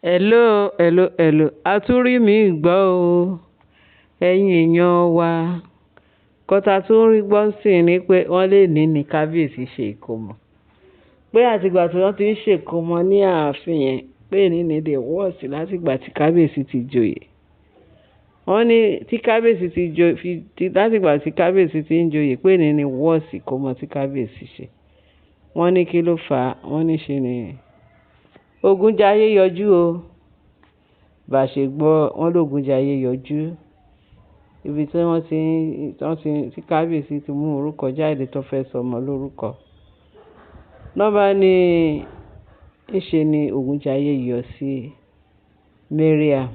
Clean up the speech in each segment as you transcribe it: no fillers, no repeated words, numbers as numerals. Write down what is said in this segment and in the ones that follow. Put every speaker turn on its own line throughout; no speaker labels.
Hello. A tún rí mi gbọ́ o, ẹ̀yin èèyàn wa. Kọ́ta tún rí gbọ́ sí ni pé wọ́n lè ní kábíyèsí ṣe ìkómọ. Pé àtìgbà tí wọ́n ti ń ṣe ìkómọ ní ààfin yẹn, pé ní the worst látìgbà tí kábíyèsí ti joyè. Wọ́n ní látìgbà tí kábíyèsí ti ń joyè pé ní worst ìkómọ tí kábíyèsí ṣe. Wọ́n ní kí ló fà á? Wọ́n ní ṣe ni Ògúnjayé yọjú o. Bá ṣe gbọ́ wọ́n l'Ògúnjayé yọjú. Ibi tí kábíyèsí ti mú orúkọ jáde tó fẹ́ sọmọ lórúkọ. Lọ́ba ní ìṣe ni Ògúnjayé yọ sí Mariam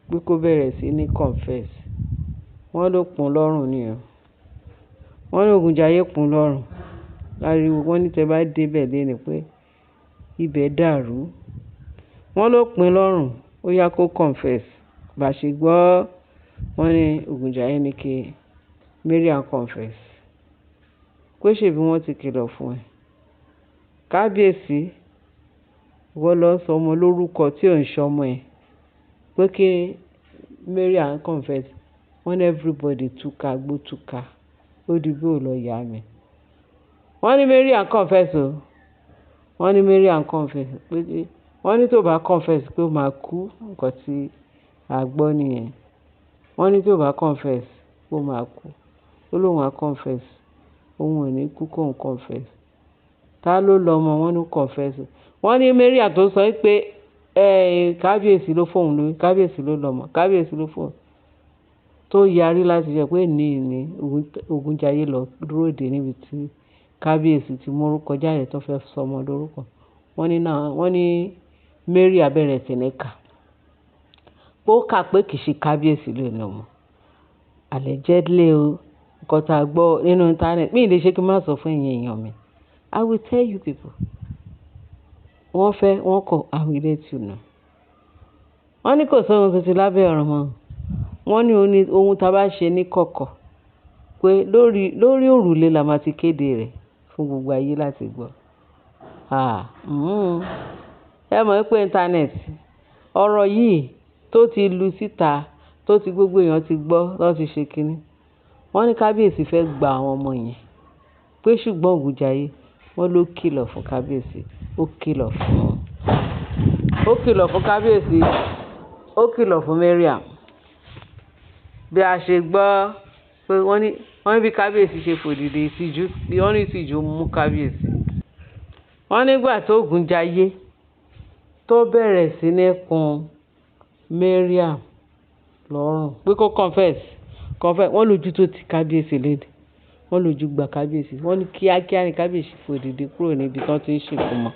pé kó bẹ̀rẹ̀ sí ní confess. Wọ́n ló pọ́n lọ́rùn ni o. Wọ́n ní Ògúnjayé pọ́n lọ́rùn. Láriwo wọ́n ní tẹ́ bá débẹ̀ léni pé ibẹ̀ dàrú. Wọ́n ló pín lọ́rùn ó yá kó confess. Bá ṣe gbọ́ wọ́n ní Ògúnjayé ní kí Mariam confess. Pé ṣèbí wọ́n ti kìlọ̀ fún ẹ. Kábíyèsí wọ́n lọ sọ ọmọ lórúkọ tí ò ń ṣọmọ ẹ̀. Pé kí Mariam confess. Wọ́n ní everybody túká gbó túká. Ó di bí ò lọ yá mi. Wọ́n ní Mariam confess o. Wọ́n ní Mariam confess pé wọ́n ní tó bá confess pé ó máa kú, nǹkan tí a gbọ́ nìyẹn. Wọ́n ní tó bá confess pé ó máa kú. Ó lóun á confess. Òun ò ní kú kóun confess. Ta ló lọ́mọ? Wọ́n ní confess. Wọ́n ní Mariam tó sọ pé kábíyèsí ló fóun lóyún, kábíyèsí ló lọ́mọ, kábíyèsí ló fóun. Tó yarí láti jẹ́ pé ní Ògúnjayé lọ dúró dè níbi tí kábíyèsí ti mú orúkọ jáde tó fẹ́ sọmọ lórúkọ. Wọ́n ní Mariam bẹ̀rẹ̀ sí ní kà. Ó kà pé kìí ṣe kábíyèsí ló ní ọmọ. Allegedly o. Nǹkan tá a gbọ́ nínú internet. Mi ò lè ṣe kí n má sọ fún ẹ̀yin èèyàn mi. I will tell you people. Wọ́n kọ̀, I will let you know. Wọ́n ní kò sóhun tuntun lábẹ́ ọ̀run mọ́. Wọ́n ní ohun tá a bá ṣe ní kọ̀kọ̀ pé lórí òrùlé la máa ti kéde rẹ̀ fún gbogbo ayé láti gbọ́. Ẹ mọ̀ pé internet ọ̀rọ̀ yìí tó ti lu síta tó ti gbogbo èèyàn ti gbọ́ lọ́ ti ṣe kínní. Wọ́n ní kábíyèsí fẹ́ gba àwọn ọmọ yẹn. Pé ṣùgbọ́n Ògúnjayé wọ́n ló kìlọ̀ fún kábíyèsí. Ó kìlọ̀ fún kábíyèsí. Ó kìlọ̀ fún Mariam. Bí a ṣe gbọ́ pé wọ́n ní bí kábíyèsí ṣe fòdìdè ìtìjú. Wọ́n ní ìtìjú mú kábíyèsí. Wọ́n nígbà tó Ògúnjayé tó bẹ̀rẹ̀ sí ní kun Mariam lọ́rùn pé kó confess. Wọ́n lójú tó ti kábíyèsí lédè. Wọ́n lójú gba kábíyèsí. Wọ́n ní kíákíá ní kábíyèsí fòdìdè kúrò níbi tí wọ́n ti ń ṣèkómọ.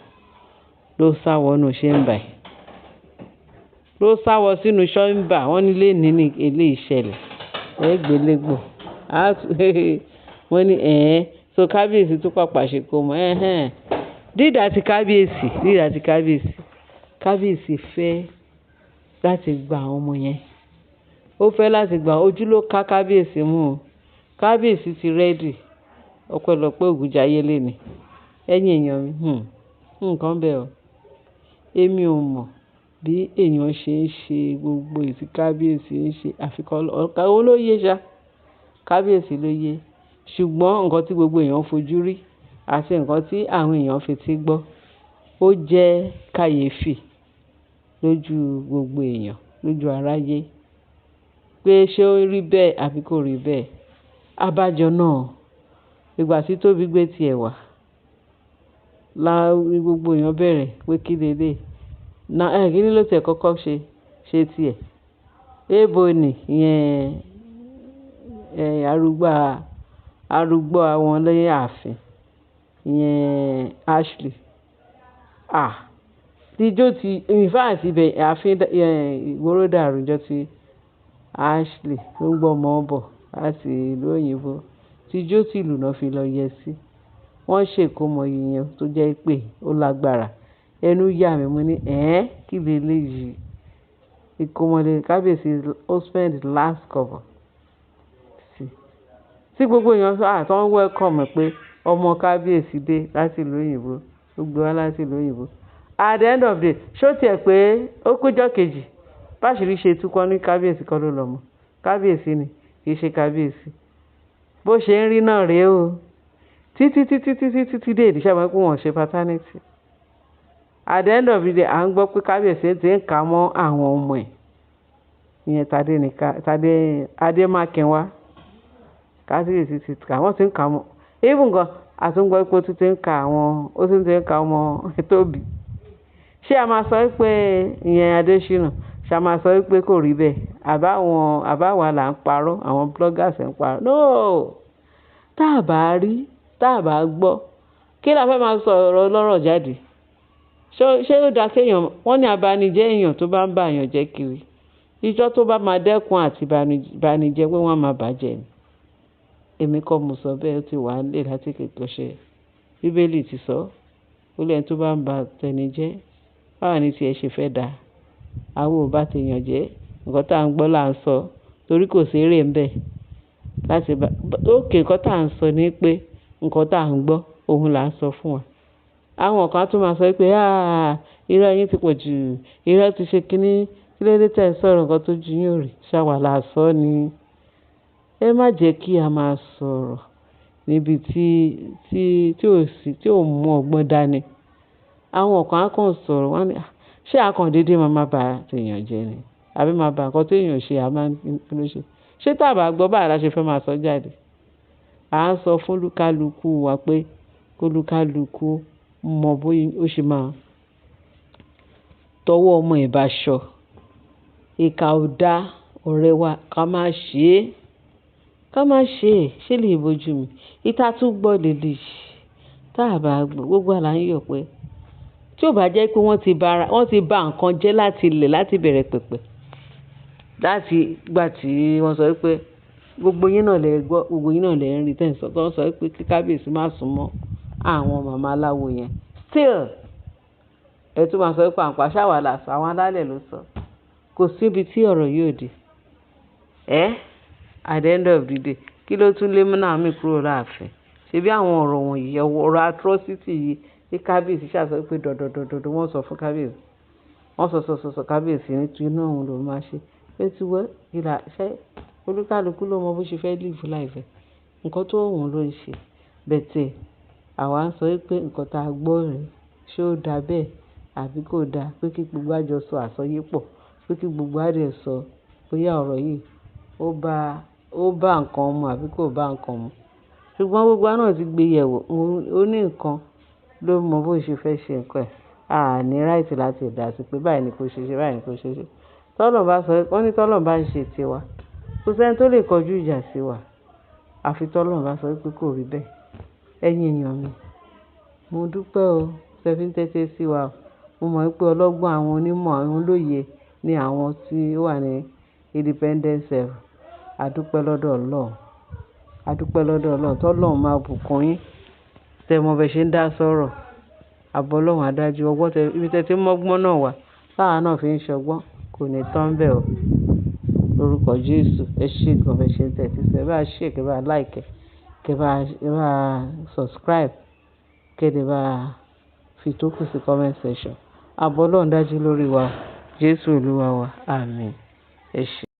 Ló sáwọnú ṣẹ́mbà ẹ̀. Ló sáwọ sínú ṣẹ́mbà. Wọ́n ní lè ní ilé ìṣẹ̀lẹ̀. Ẹgbẹ̀lẹ́gbọ̀. Wọ́n ní so kábíyèsí tó pàpà ṣèkómọ. Dídà ti kábíyèsí. Kábíyèsí fẹ́ láti gba àwọn ọmọ yẹn. Ó fẹ́ láti gba ojú ló ká kábíyèsí mú o. Kábíyèsí ti rẹ́dì. Ọpẹ́lọpẹ́ Ògúnjayé léni. Ẹ̀yin èèyàn mi. Nǹkan bẹ́ẹ̀ o. Èmi ò mọ̀ bí èèyàn ṣe ń ṣe gbogbo èsì kábíyèsí ń ṣe àfikún ọ̀kan ló yé ṣá. Kábíyèsí ló yé. Ṣùgbọ́n nǹkan tí gbogbo èèyàn fojú rí àti nǹkan tí àwọn èèyàn fetí gbọ́ ó jẹ́ kàyéfì lójú gbogbo èèyàn, lójú aráyé. Pé ṣé ó rí bẹ́ẹ̀ àbí kò rí bẹ́ẹ̀. Abájọ náà ìgbà tí Tóbi gbé tiẹ̀ wá gbogbo èèyàn bẹ̀rẹ̀ pé kí lélẹ̀. Kí ni ló tiẹ̀ kọ́kọ́ ṣe tiẹ̀. Ébo ni ìyẹn arúgbó àwọn lẹ́yìn ààfin. Ìyẹn Ashley. Tíjó ti ìfáàsì ibẹ̀ ààfin ìgboro dàrú jọ ti Ashley tó ń gbọ́ ọmọ bọ̀ láti ìlú òyìnbó. Tíjó tí ìlú náà fi lọ yẹ sí. Wọ́n ṣèkómọ yìnyẹn tó jẹ́ pé ó lágbára. Ẹnu yà mí mo ní kí lélẹ́yìí. Ìkómọlé kábíyèsí ó spend last cover. Tí gbogbo èèyàn tó ń welcome pé ọmọ kábíyèsí dé láti ìlú òyìnbó. Ó gbé wá láti ìlú òyìnbó. at the end of the day ṣó tiẹ̀ pé ó kújọ́ kejì báṣìírí ṣe tú kọ́ ní kábíyèsí kọ́ ló lọ mọ́ kábíyèsí ni kì í ṣe kábíyèsí bó ṣe ń rí náà rèé o títí dé ìdíṣẹ́ wọn pé wọ́n ṣe paternity at the end of the day à ń gbọ́ pé kábíyèsí ti ń kà mọ́ àwọn ọmọ ẹ̀ ìyẹn Tadé Adémákinwá kábíyèsí ti kà wọ́n ti ń kà mọ́ even gan àtúngbọ́ pé ó ti ń ka àwọn ó ti ń ka ọmọ Tóbi ṣé a máa sọ pé ìyẹn Adésínà ṣé a máa sọ pé kò rí bẹ́ẹ̀ àbáwa là ń parọ́ àwọn bloggers ń parọ́ no tá a bá rí tá a bá gbọ́ kí la fẹ́ máa sọ ọ̀rọ̀ lọ́rọ̀ jáde ṣé ó dáa kéèyàn wọ́n ní abanijẹ́ èèyàn tó bá ń bá èèyàn jẹ́ kiri ìjọ tó bá máa dẹ́kun àti banijẹ́ pé wọ́n máa bàjẹ́ ni èmi kọ́ mo sọ bẹ́ẹ̀ ó ti wà ń lè láti kékeré ṣe Bíbélì ti sọ ó lẹ́yìn tó bá ń ba tẹni jẹ́ báwa ni tiẹ̀ ṣe fẹ́ dáa àwọn ò bá tèèyàn jẹ́ nǹkan tá à ń gbọ́ là ń sọ torí kò sí èrè ń bẹ̀ láti bá òkè nǹkan tá à ń sọ ni pé nǹkan tá à ń gbọ́ òun là ń sọ fún wa àwọn kan tún máa sọ pé irọ́ yín ti pọ̀ jù irọ́ ti ṣe kínní kí ló dé tẹ̀ sọ̀rọ̀ nǹkan tó ju yín ò rí ṣàwà là sọ ni ẹ má jẹ́ kí a máa sọ̀rọ̀ níbi tí ò mú ọgbọ́n dání àwọn kan á kàn sọ̀rọ̀ wọ́n ní ṣé àkàndéédé máa bà tèèyàn jẹ́ ni àbí máa bà nǹkan téèyàn ṣe àmá kí ló ṣe ṣé tàbá gbọ́ báyìí la ṣe fẹ́ máa sọ jáde à ń sọ fún lúkálukú wa pé kó lúkálukú mọ bóyá ó ṣe máa tọwọ́ ọmọ ìbáṣọ ìkà ò dá ọ̀rẹ́ wa ká má ṣe é ṣé lè bójú mi ìta tún gbọ́ lèlè tá a bá gbọ́ gbogbo àlà ń yọ̀ pé tí ò bá jẹ́ pé wọ́n ti bà nǹkan jẹ́ láti ilẹ̀ láti bẹ̀rẹ̀ pẹ̀pẹ̀ láti gbà tí wọ́n sọ pé gbogbo yín náà lè gbọ́ gbogbo yín náà lè ń rí tẹ̀sán tó ń sọ pé kí kábíyèsí má sún mọ́ àwọn màmá aláwo yẹn still ẹ tún máa sọ pé àǹpá ṣáwà làṣà àwọn alálẹ̀ ló sọ kò síbi tí ọ̀rọ̀ yóò dé at the end of the day kí ló tún lé múnà mí kúrò láàfin ṣebí àwọn ọ̀rọ̀ wọ̀nyí ọ̀rọ̀ atrocity yìí tí kábíyèsí ṣàṣọ pé dọ̀dọ̀dọ̀dọ̀ wọ́n sọ fún kábíyèsí wọ́n sọ kábíyèsí nítorí náà òun ló máa ṣe pé tí wọ́n ìlà ṣe olúkálukú ló mọ bó ṣe fẹ́ live life nǹkan tó òun ló ń ṣe bẹ̀tẹ̀ àwa ń sọ pé nǹkan tá a gbọ́ rẹ̀ ṣé ó dáa bẹ́ẹ̀ àbí kò dáa pé kí gbogbo àjọ sọ àsọyé pọ̀ pé kí gbogbo àdẹ̀ sọ bóyá ọ̀rọ̀ yìí ó bá nǹkan mu àbí kò bá nǹkan mu ṣùgbọ́n gbogbo náà ti gbé yẹ̀wò ó ní nǹkan ló mọ bó ṣe fẹ́ ṣe nǹkan ẹ̀ ní ráìtì láti dá sí pé báyìí ni kò ṣe ṣe báyìí ni kò ṣe ṣe tọ́lọ̀ bá sọ wọ́n ní tọ́lọ̀ bá ń ṣe tiwa kò sẹ́ni tó lè kọjú ìjà sí wa àfi tọ́lọ̀ bá sọ pé kò rí bẹ́ẹ̀ ẹ̀yin èèyàn mi mo dúpẹ́ o ṣẹ́fí ń tẹ́tẹ́ sí wa mo mọ̀ pé ọlọ́gbọ́n àwọn onímọ̀ àwọn olóye ní àwọn tí ó wà ní independence adúpẹ́ lọ́dọ̀ Ọlọ́run tọ́lọ́run máa bùkún yín tẹ́ mọ bẹ́ ṣe ń dá sọ̀rọ̀ àbọ̀ Ọlọ́run adájú ọgbọ́n ibi tẹ́ ti mọ́gbọ́n náà wà táwa náà fi ń ṣọgbọ́n kò ní tán bẹ́ẹ̀ o lórúkọ Jésù ẹ ṣé gan bẹ́ ṣe ń tẹ̀sí sẹ́ bá ṣe kẹ́ bá like kẹ́ bá subscribe kẹ́ dẹ̀ bá fi tó kù sí comment section àbọ̀ Ọlọ́run dájú lórí wa Jésù Olúwa wa àmín ẹ ṣé.